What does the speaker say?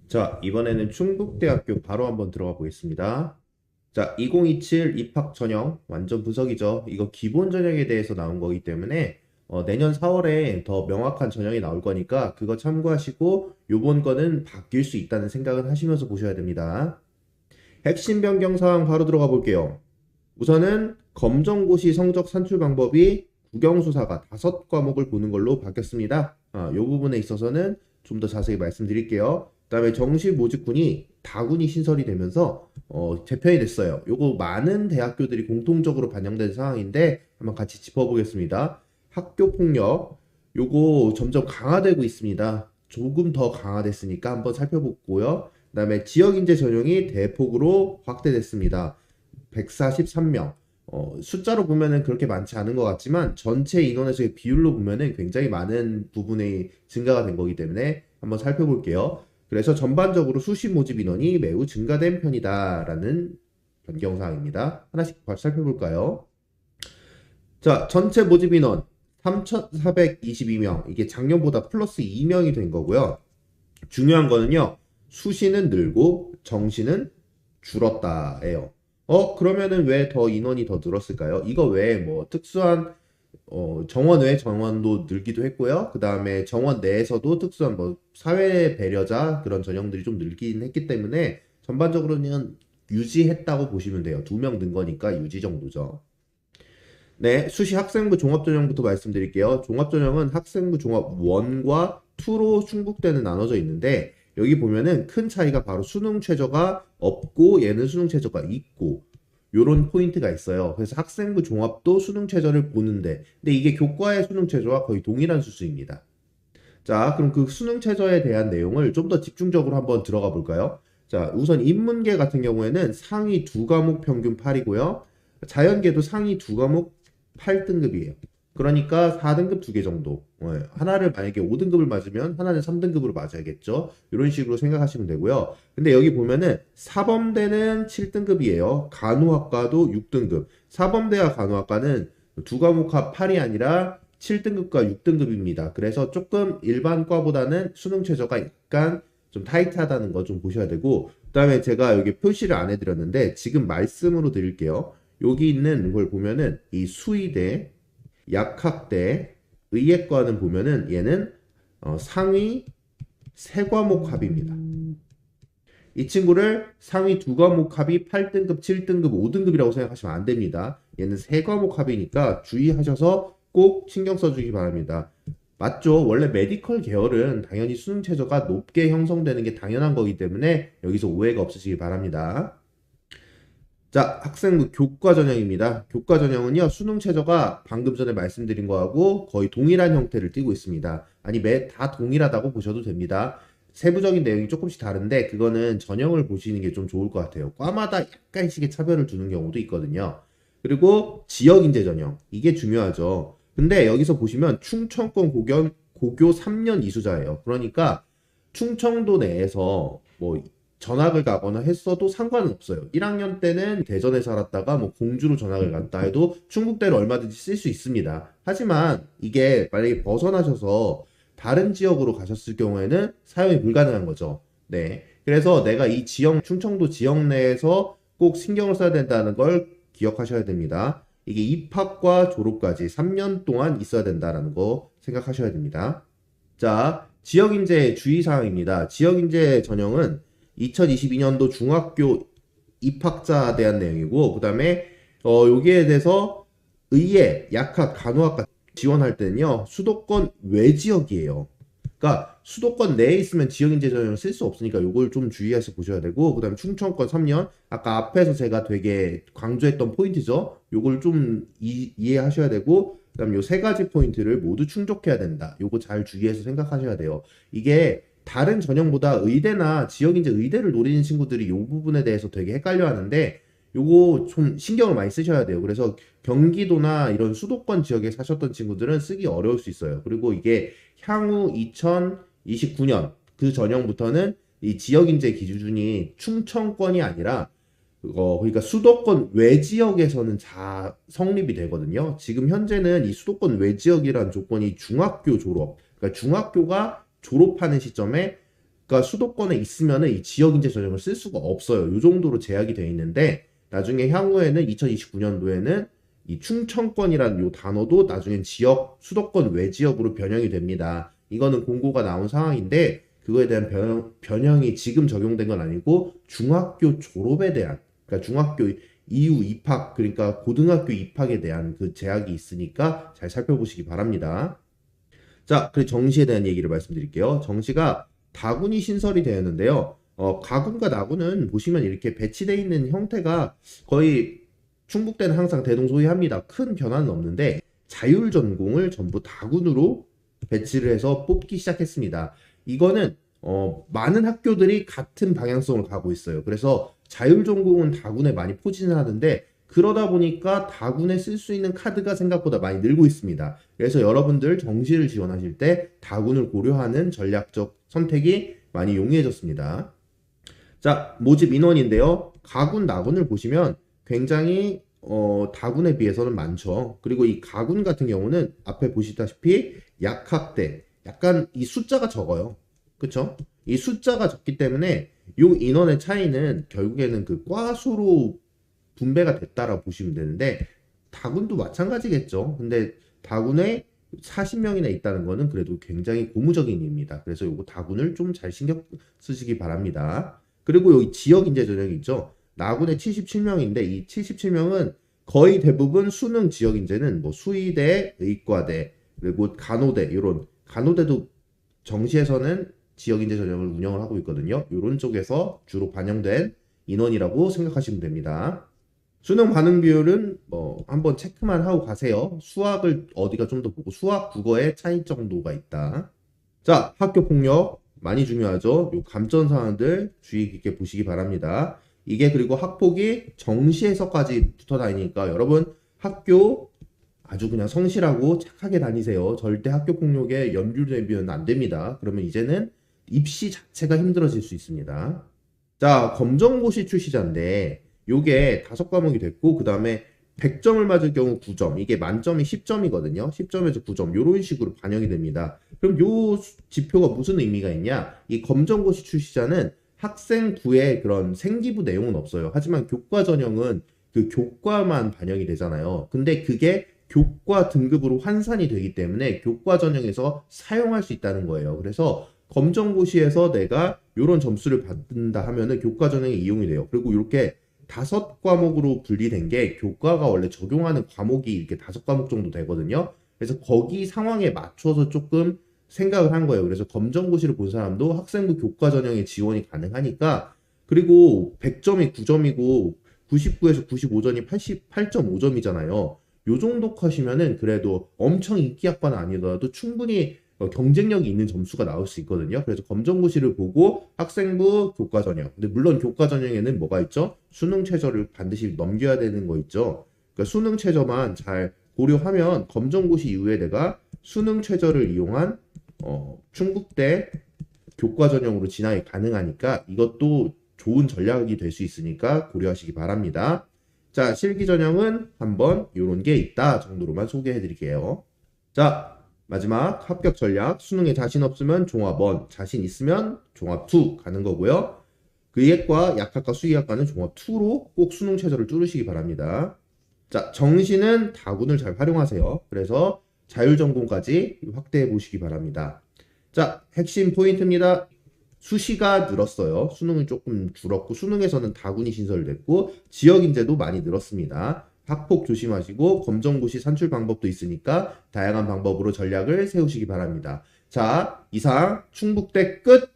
자, 이번에는 충북대학교 바로 한번 들어가 보겠습니다. 자, 2027 입학 전형 완전 부석이죠. 이거 기본 전형에 대해서 나온 거기 때문에 내년 4월에 더 명확한 전형이 나올 거니까 그거 참고하시고 요번 거는 바뀔 수 있다는 생각을 하시면서 보셔야 됩니다. 핵심 변경 사항 바로 들어가 볼게요. 우선은 검정고시 성적 산출 방법이 국영수사가 5과목을 보는 걸로 바뀌었습니다. 요 부분에 있어서는 좀 더 자세히 말씀드릴게요. 그다음에 정시 모집군이 다군이 신설이 되면서 재편이 됐어요. 요거 많은 대학교들이 공통적으로 반영된 상황인데 한번 같이 짚어보겠습니다. 학교 폭력 요거 점점 강화되고 있습니다. 조금 더 강화됐으니까 한번 살펴보고요. 그다음에 지역인재 전형이 대폭으로 확대됐습니다. 143명. 숫자로 보면은 그렇게 많지 않은 것 같지만 전체 인원에서의 비율로 보면은 굉장히 많은 부분의 증가가 된 거기 때문에 한번 살펴볼게요. 그래서 전반적으로 수시 모집 인원이 매우 증가된 편이다라는 변경사항입니다. 하나씩 살펴볼까요? 자, 전체 모집 인원 3,422명. 이게 작년보다 플러스 2명이 된 거고요. 중요한 거는요. 수시는 늘고 정시는 줄었다예요. 그러면은 왜 더 인원이 더 늘었을까요? 이거 외에 뭐 특수한 정원 외 정원도 늘기도 했고요. 그 다음에 정원 내에서도 특수한 뭐 사회 배려자 그런 전형들이 좀 늘긴 했기 때문에 전반적으로는 유지했다고 보시면 돼요. 2명 는 거니까 유지 정도죠. 네, 수시 학생부 종합전형부터 말씀드릴게요. 종합전형은 학생부 종합 1과 2로 충북대는 나눠져 있는데 여기 보면은 큰 차이가 바로 수능 최저가 없고 얘는 수능 최저가 있고 요런 포인트가 있어요. 그래서 학생부 종합도 수능 최저를 보는데 근데 이게 교과의 수능 최저와 거의 동일한 수준입니다. 자, 그럼 그 수능 최저에 대한 내용을 좀 더 집중적으로 한번 들어가 볼까요? 자, 우선 인문계 같은 경우에는 상위 두 과목 평균 8이고요. 자연계도 상위 두 과목 8등급이에요. 그러니까 4등급 두 개 정도. 하나를 만약에 5등급을 맞으면 하나는 3등급으로 맞아야겠죠. 이런 식으로 생각하시면 되고요. 근데 여기 보면은 사범대는 7등급이에요. 간호학과도 6등급. 사범대와 간호학과는 두 과목 합 8이 아니라 7등급과 6등급입니다. 그래서 조금 일반 과보다는 수능 최저가 약간 좀 타이트하다는 거 좀 보셔야 되고, 그 다음에 제가 여기 표시를 안 해드렸는데, 지금 말씀으로 드릴게요. 여기 있는 걸 보면은 이 수의대, 약학대, 의예과는 보면은 얘는 상위 세 과목 합입니다. 이 친구를 상위 두 과목 합이 8등급, 7등급, 5등급이라고 생각하시면 안 됩니다. 얘는 세 과목 합이니까 주의하셔서 꼭 신경 써주기 바랍니다. 맞죠? 원래 메디컬 계열은 당연히 수능 최저가 높게 형성되는 게 당연한 거기 때문에 여기서 오해가 없으시기 바랍니다. 자, 학생부 교과 전형입니다. 교과 전형은요, 수능 최저가 방금 전에 말씀드린 거하고 거의 동일한 형태를 띠고 있습니다. 아니, 다 동일하다고 보셔도 됩니다. 세부적인 내용이 조금씩 다른데, 그거는 전형을 보시는 게 좀 좋을 것 같아요. 과마다 약간씩의 차별을 두는 경우도 있거든요. 그리고 지역인재 전형. 이게 중요하죠. 근데 여기서 보시면 충청권 고교 3년 이수자예요. 그러니까 충청도 내에서 뭐 전학을 가거나 했어도 상관은 없어요. 1학년 때는 대전에 살았다가 뭐 공주로 전학을 갔다 해도 충북대를 얼마든지 쓸 수 있습니다. 하지만 이게 만약에 벗어나셔서 다른 지역으로 가셨을 경우에는 사용이 불가능한 거죠. 네. 그래서 내가 이 지역, 충청도 지역 내에서 꼭 신경을 써야 된다는 걸 기억하셔야 됩니다. 이게 입학과 졸업까지 3년 동안 있어야 된다는 거 생각하셔야 됩니다. 자, 지역인재 주의사항입니다. 지역인재 전형은 2022년도 중학교 입학자에 대한 내용이고, 그 다음에, 여기에 대해서 의예, 약학, 간호학과 지원할 때는요, 수도권 외 지역이에요. 그러니까 수도권 내에 있으면 지역인재 전형을 쓸 수 없으니까 요걸 좀 주의해서 보셔야 되고, 그 다음에 충청권 3년, 아까 앞에서 제가 되게 강조했던 포인트죠. 요걸 좀 이해하셔야 되고, 그 다음 요 세 가지 포인트를 모두 충족해야 된다. 요거 잘 주의해서 생각하셔야 돼요. 이게 다른 전형보다 의대나 지역인재 의대를 노리는 친구들이 이 부분에 대해서 되게 헷갈려 하는데 요거 좀 신경을 많이 쓰셔야 돼요. 그래서 경기도나 이런 수도권 지역에 사셨던 친구들은 쓰기 어려울 수 있어요. 그리고 이게 향후 2029년 그 전형부터는 이 지역인재 기준이 충청권이 아니라 그러니까 수도권 외 지역에서는 다 성립이 되거든요. 지금 현재는 이 수도권 외 지역이라는 조건이 중학교 졸업, 그러니까 중학교가 졸업하는 시점에 그러니까 수도권에 있으면은 이 지역인재 전형을 쓸 수가 없어요. 이 정도로 제약이 되어 있는데 나중에 향후에는 2029년도에는 이 충청권이라는 요 단어도 나중엔 지역 수도권 외 지역으로 변형이 됩니다. 이거는 공고가 나온 상황인데 그거에 대한 변형이 지금 적용된 건 아니고 중학교 졸업에 대한 그러니까 중학교 이후 입학 그러니까 고등학교 입학에 대한 그 제약이 있으니까 잘 살펴보시기 바랍니다. 자, 그리고 정시에 대한 얘기를 말씀드릴게요. 정시가 다군이 신설이 되었는데요. 가군과 나군은 보시면 이렇게 배치되어 있는 형태가 거의 충북대는 항상 대동소이합니다. 큰 변화는 없는데 자율전공을 전부 다군으로 배치를 해서 뽑기 시작했습니다. 이거는 많은 학교들이 같은 방향성을 가고 있어요. 그래서 자율전공은 다군에 많이 포진을 하는데 그러다 보니까 다군에 쓸 수 있는 카드가 생각보다 많이 늘고 있습니다. 그래서 여러분들 정시를 지원하실 때 다군을 고려하는 전략적 선택이 많이 용이해졌습니다. 자, 모집 인원인데요. 가군, 나군을 보시면 굉장히 다군에 비해서는 많죠. 그리고 이 가군 같은 경우는 앞에 보시다시피 약학대, 약간 이 숫자가 적어요. 그쵸? 이 숫자가 적기 때문에 이 인원의 차이는 결국에는 그 과수로 분배가 됐다라고 보시면 되는데 다군도 마찬가지겠죠. 근데 다군에 40명이나 있다는 거는 그래도 굉장히 고무적인 일입니다. 그래서 요거 다군을 좀 잘 신경 쓰시기 바랍니다. 그리고 여기 지역 인재 전형이 있죠. 나군에 77명인데 이 77명은 거의 대부분 수능 지역 인재는 뭐 수의대, 의과대, 그리고 간호대 이런 간호대도 정시에서는 지역 인재 전형을 운영을 하고 있거든요. 이런 쪽에서 주로 반영된 인원이라고 생각하시면 됩니다. 수능 반응 비율은 뭐 한번 체크만 하고 가세요. 수학을 어디가 좀 더 보고 수학, 국어의 차이 정도가 있다. 자, 학교 폭력 많이 중요하죠. 요 감점 사항들 주의 깊게 보시기 바랍니다. 이게 그리고 학폭이 정시에서까지 붙어 다니니까 여러분 학교 아주 그냥 성실하고 착하게 다니세요. 절대 학교 폭력에 연루되면 안 됩니다. 그러면 이제는 입시 자체가 힘들어질 수 있습니다. 자, 검정고시 출시자인데 요게 5과목이 됐고 그 다음에 100점을 맞을 경우 9점 이게 만점이 10점이거든요. 10점에서 9점 이런 식으로 반영이 됩니다. 그럼 요 지표가 무슨 의미가 있냐? 이 검정고시 출시자는 학생부의 그런 생기부 내용은 없어요. 하지만 교과 전형은 그 교과만 반영이 되잖아요. 근데 그게 교과 등급으로 환산이 되기 때문에 교과 전형에서 사용할 수 있다는 거예요. 그래서 검정고시에서 내가 이런 점수를 받는다 하면은 교과 전형에 이용이 돼요. 그리고 이렇게 5과목으로 분리된 게 교과가 원래 적용하는 과목이 이렇게 5과목 정도 되거든요. 그래서 거기 상황에 맞춰서 조금 생각을 한 거예요. 그래서 검정고시를 본 사람도 학생부 교과 전형에 지원이 가능하니까 그리고 100점이 9점이고 99에서 95점이 88.5점이잖아요. 요 정도 컷이면은 그래도 엄청 인기 학과는 아니더라도 충분히 경쟁력이 있는 점수가 나올 수 있거든요. 그래서 검정고시를 보고 학생부 교과 전형. 근데 물론 교과 전형에는 뭐가 있죠? 수능 최저를 반드시 넘겨야 되는 거 있죠. 그러니까 수능 최저만 잘 고려하면 검정고시 이후에 내가 수능 최저를 이용한 충북대 교과 전형으로 진학이 가능하니까 이것도 좋은 전략이 될 수 있으니까 고려하시기 바랍니다. 자, 실기 전형은 한번 이런 게 있다 정도로만 소개해 드릴게요. 자, 마지막 합격 전략. 수능에 자신 없으면 종합 1, 자신 있으면 종합 2 가는 거고요. 의예과, 약학과, 수의학과는 종합 2로 꼭 수능 최저를 뚫으시기 바랍니다. 자, 정시는 다군을 잘 활용하세요. 그래서 자율전공까지 확대해 보시기 바랍니다. 자, 핵심 포인트입니다. 수시가 늘었어요. 수능은 조금 줄었고 수능에서는 다군이 신설됐고 지역 인재도 많이 늘었습니다. 학폭 조심하시고 검정고시 산출 방법도 있으니까 다양한 방법으로 전략을 세우시기 바랍니다. 자, 이상 충북대 끝!